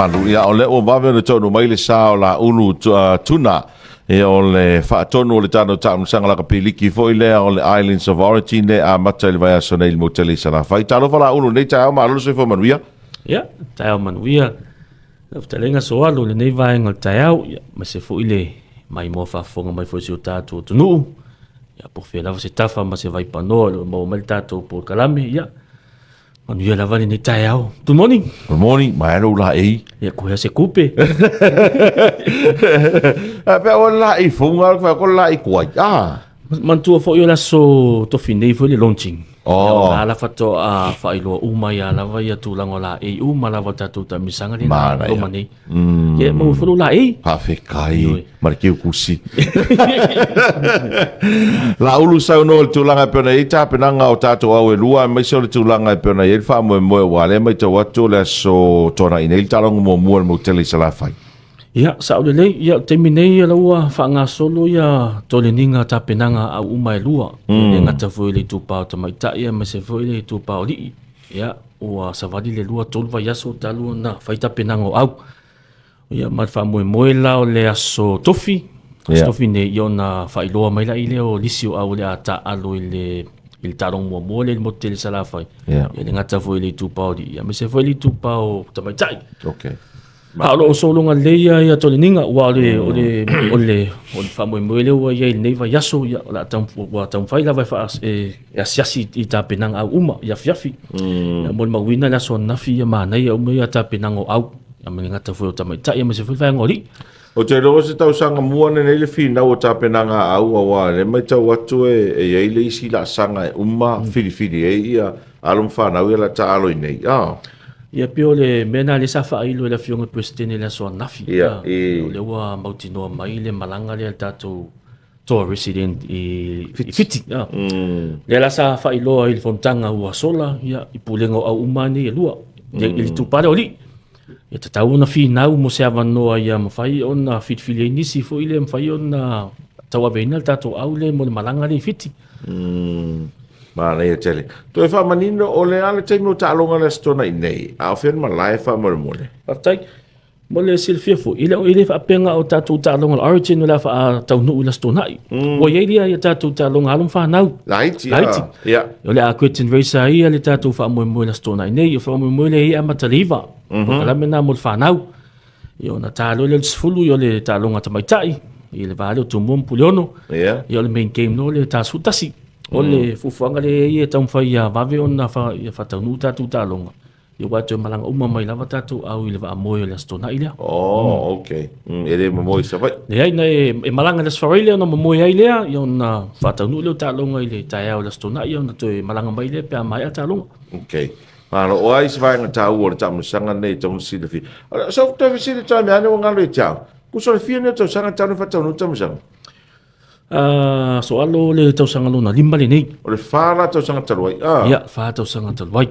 Anu ia ole o vave le tonu mai le sao la ulu tuna e o le faatonu o le tano taamilosaga Lakapi Liki foi lea o le Islands of Origin le a mata i le vai aso nei le motele sana fai talo fala ulu nei tae au maalolo se fo manuia ia tae au manuia talenga so alu le nei vai ngal tae au ma se foi le mai mo fa fonga mai foi se o tatu tunu ia por fe lava se tafa ma se vai pano mo mal tatu por kalami ia manuia lava ni tae au good morning mai anu la ei ia ko se kupe pe o la i funga ko la i kuai mantua fo yo la so to finei fo le launching ala fato a failo uma ya la vai tu langola e uma la vota tu ta misanga ni lo mani ye mo fo la e pa fe kai marki kusi la ulu sa no tu langa pe na ita pe nanga o tato au e lua mai so tu langa pe na ye fa mo wale mai to watu le so tona inel talong mo tele sala fai. Ia, saulele, ia, teminei ia laua whaanga solo ia toleninga ta penanga au umai lua. Ia ngata fwoi le tupao ta maita ia me se fwoi le tupao li. Ia, ua savali le lua tolva yaso talua na whaita penanga o au. Ia, mat wha moe lao le aso tofi. Tofi ne ia na whailoa mai la ile o lisio au le a ta alo ile il tarong mo le motele salafai. Ia, le ngata fwoi le tupao li. Ia, me se fwoi le tupao ta maita. Okay. Alo solonga leia ia toleninga wa ole fa mo le wa ia neva yaso ia la tam fai la vai fa e asiasi i ta penanga au uma ia fiafi mo mawina la so na fi ma na ia ia ta penanga au ia me ngata fo ta mai ta ia me se fa ngori o te ro se tau sanga mua ne le fi na o ta penanga au wa le mai tau watu e ia le isi la sanga uma fili e ia alum fa na ia la ta alo nei ia pio le mena le safa ilo la fionga presidente la so nafi le wa mautino mai le malanga le tato to resident fiti le la safa ilo il fontanga wa sola ia ipulengo au umani lua il tu pare oli ia tau na fi na mo se avano ia mafai ona fit fili nisi fo ile mafai ona tawa venal tato au le mo malanga le fiti Mana ia tele. To e wha manino o le ale teimo talonga le stona i nei. A o whian ma lai wha mole. Partai, mole silfia fu. Ile wha penga o tatu talonga le origin o la wha tau nuu la stona i. Wa yeiria ia tatu talonga alum wha nau. Laiti. Ia. O le a kwetin reisa ia le tatu wha moe la stona i nei. O wha moe le ia mataliva. Kala mena mo le wha nau. Io na talo le sfulu i o le talonga tamaitai. I le vale o tumum puliono. Ia. I o le main game no le tasutasi. Ole fufuanga le ia tau fai a vave ona fa tau nu tatu talonga. Ia watu malanga uma mai lava tatu au ile va moyo le stona ile. Okay. Ele mo sa vai. Le ai na e malanga le sfarile ona mo ia ile ia ona fa tau nu le talonga ile taia le stona ia ona to malanga mai le pe mai talonga. Okay. Malo o ai vai nga tau o tamu sanga nei tong si de fi. So to fi si de tamu ana nga le tau. Ku so fi ne to sanga tau fa tau nu tamu sanga. Soalo le tau sanga luna lima le nei. O le whara tau sanga taluai. Ia, wha tau sanga taluai.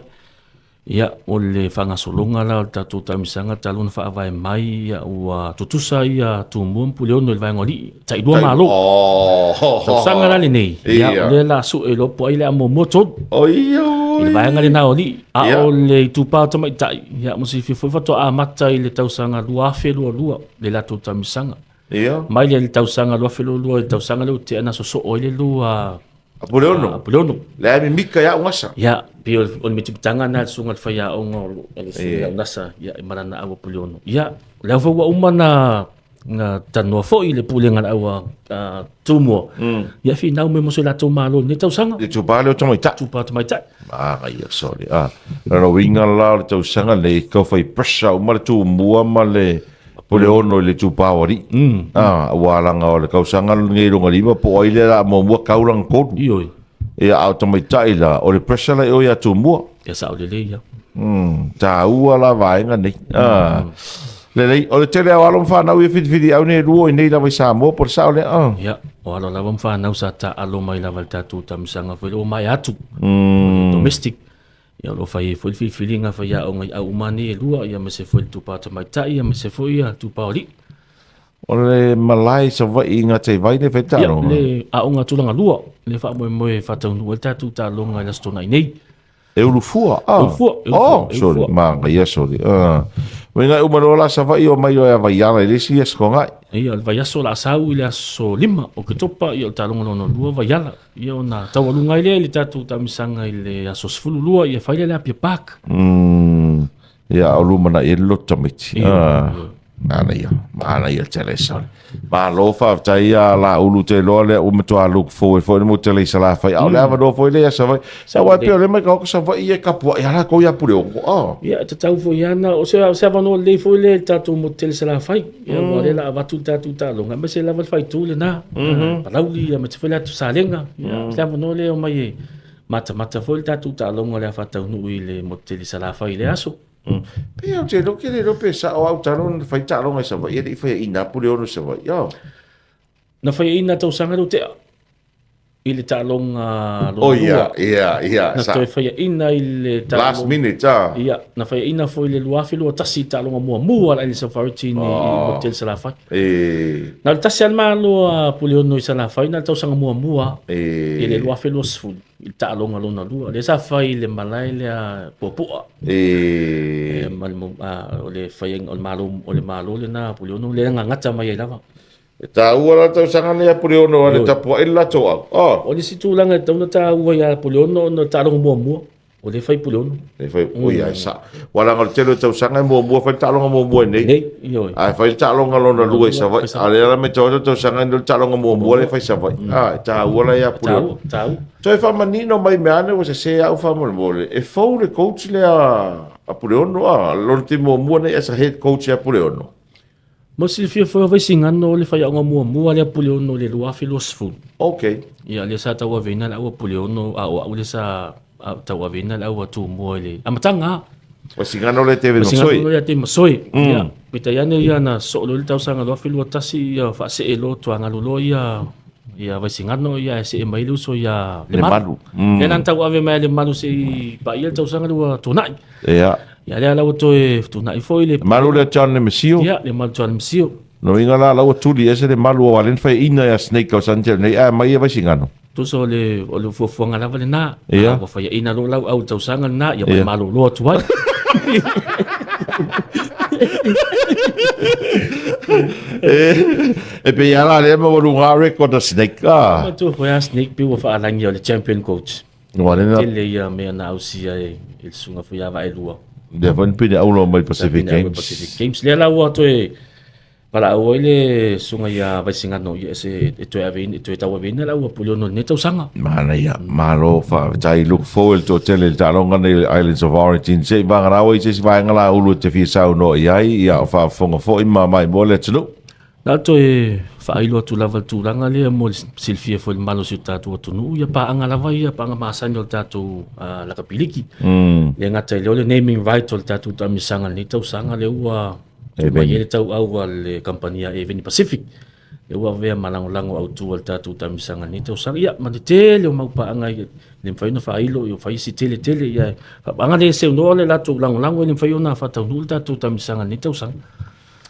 Ia, o le whanga solonga la, tatu tamisanga taluna wha avai mai, ia, ua tutusa ia tumuam puleono le vai ngori, ta idua malo. Tau sanga la le nei. Ia, o le la su e lopo ai le amo moton. Ia, le vai ngari na oli. A o le tupao tamai tai. Ia, musi fifoi fato a mata i le tau sanga lua afe lua, le la tu tamisanga. Ia. Mai le tau sanga lua felo lua, le tau sanga lua te ana so o le lua. Apuleono. Le ami mika ya ungasa. Ya, pio on mitipitanga na sungal fa ya ongo ele sunga ungasa ya marana awa Apuleono. Ya, le fa wa umana nga tanua fo ile pulenga awa tumo. Ya fi na me mo se la tomalo ne tau sanga. Le tupale o tamaita. Tupa tamaita. Ia sorry. La winga la le tau sanga le ko fa pressure o mal tu mua male Puleono le tupawari. Walanga o le kausanga ngai runga lima po ile la mo mua kaulang kodu. Ioi. Ia automata ila o le pressure la o ya tu mua. Ya sa o le ya. Ta ua la vainga nei. Le o le tele awalom fa na wi fit au ne ruo nei la vai sa mo por sa le. Ya, o ala la vam fa na sa ta alo mai la valta tu tamsanga fo o mai atu. Domestic. Ia lo fai foi filinga fa ia o ngai au mani e lua ia me se foi tu pa mai tai ia me se foi ia tu pa oli. O le malai sa vai inga te vai ne fetaro. Ia le a unga tulanga lua le fa mo fa tau nu ta tu ta longa la stona nei. E ulu fua. Ulu fua. Sorry, manga ia sorry. Wenga umarola sa vai o mai o vai ala le si es ko ngai. Ia vai aso la sau ile aso lima o ke topa ia talonga lono lua vai ala. Ia ona tawalunga ile le tatu tamisanga ile aso sfulu lua ia faile le apia pak. Ia o luma na i lota miti. Ia. Mana ia tele son. Ma lo fa tai la ulu te lo le o meto a look forward for mo tele sala fa. Au le ava do foi le sa vai. Sa wa pe le mai ko sa vai ia kapu ia la ko ia pure o. Ia te tau foi ana o se va no le foi le tatu mo tele sala fai. Ia mo le la va tu tatu talonga ma se la va fai tu le na. Palauli ia me te foi la tu salenga. Ia se va no le o mai mata foi tatu talonga le fa tau no ile mo tele sala fai le aso. Pe o te lo ke le lo pe sa o au talon fai talonga sa vai ia fai ina pure o sa vai. Yo. Na fai ina tau sanga do te ile talonga lo. Oh ia. Na toi fai ina ile talonga. Last minute ah. Ia, na fai ina foi le luafi lo tasi talonga mua la ile safari tini hotel sala fai. Na tasi al malo puliono i sala fai na tau sanga mua. Ile luafi lo sfu. Il talonga lo na lua. Le sa fai le malai le popua. Le fai o le malo le na puliono le ngata mai lava. Ta ua tau sanga le puliono ale tapo illa to. O le situlanga tau na ta ua ya puliono no talonga mua. O le fai puliono. Le fai ui sa. Wala ngal telo tau sanga mua fai talonga mua nei. Nei, io. Ai fai talonga lo na lua sa vai. Ale la me tau sanga no talonga mua le fai sa vai. Ta ua ya puliono. Tau. Toi fa manino mai me ane o se au fa mo le. E fou le coach le a puliono lo te mua nei as a head coach a puliono. Mo si fia foi vai singano le fai nga mua le puliono le lua filosofo. Okay. Ia le sa tawa vena la puliono o le sa tawa vena la o tu mo le. Amatanga. O singano le teve no soi. Singano le te masoi. Ia. Pita ia na so lo le tau sanga lo filo tasi fa se elo to anga lo ia vai singano ia se mai lu so ia le malu. Le nan tawa ve mai le malu se pa ia tau sanga lo tunai. Ia. Ia le ala to tu na foi le malu le John le Mesio. Ia le malu John Mesio. No inga la tuli ese le malu o alen fai ina ya snake o santel nei mai vai singano. Tu so le o le fofonga lava le na. Ia. Wa fai ina lo lau au tau sanga na ia mai malu lo tu ai. Pe ya la le mo lunga record snake Ma tu foi snake pi wa fa alangi o le champion coach. No alen na. Tele ia me na ausia il sunga foi ava elua. Devon pe de aulo mai Pacific Games. Pacific Games le la wa to para o ile sunga ia vai singano ia se to avin to tawa vina la wa puliono ne tau sanga. Mana ia malo fa tai look forward to tele talonga nei Islands of Origin se va ngara se va ngala ulu te fi sau no ia fa fonga fo ima mai mole tunu. Na to fa ilo tu lava tu langa le mo silfia fo malo si tatu tu nu ia pa anga lava ia pa anga masanyo tatu Lakapi Liki. Le ngata le naming right to tatu tamisanga ni tau sanga le ua ele tau au le kompania Even Pacific. Le ua vea malango au tu tatu tamisanga ni tau sanga ia matele o mau pa anga le fai no fa ilo yo fai si tele ia anga le se no le latu lango le fai ona fa tau nu tatu tamisanga ni tau sanga.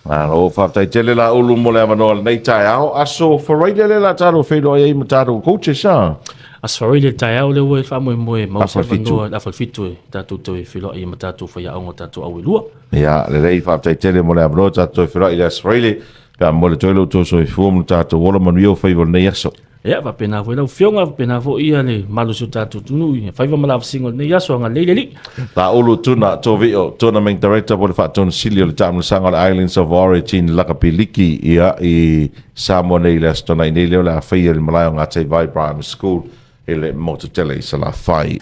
O fa tai tele la ulu mo le mano nei tai au aso for right le la taro fe do ai mutaro coach sa. As for really tai au le we fa mo mo sa no la fa fitu tatu to filo ai matatu fa ya ngo tatu au lua. Ya le rei fa tai tele mo le mano tatu fe right le Australia ka mo le toilo to so fu mo tatu wala man yo fa nei aso. Ya va pena foi la fionga pena vo ia le malu su tatu tunu fa va mala single nei aso nga le. Ta ulu tuna to vio tournament director for the faatonu silio le taamilosaga Islands of Origin Lakapi Liki ia I Samoa nei le astona nei le la fai le malai o ngā te vai primary school ele mototele sa la fai.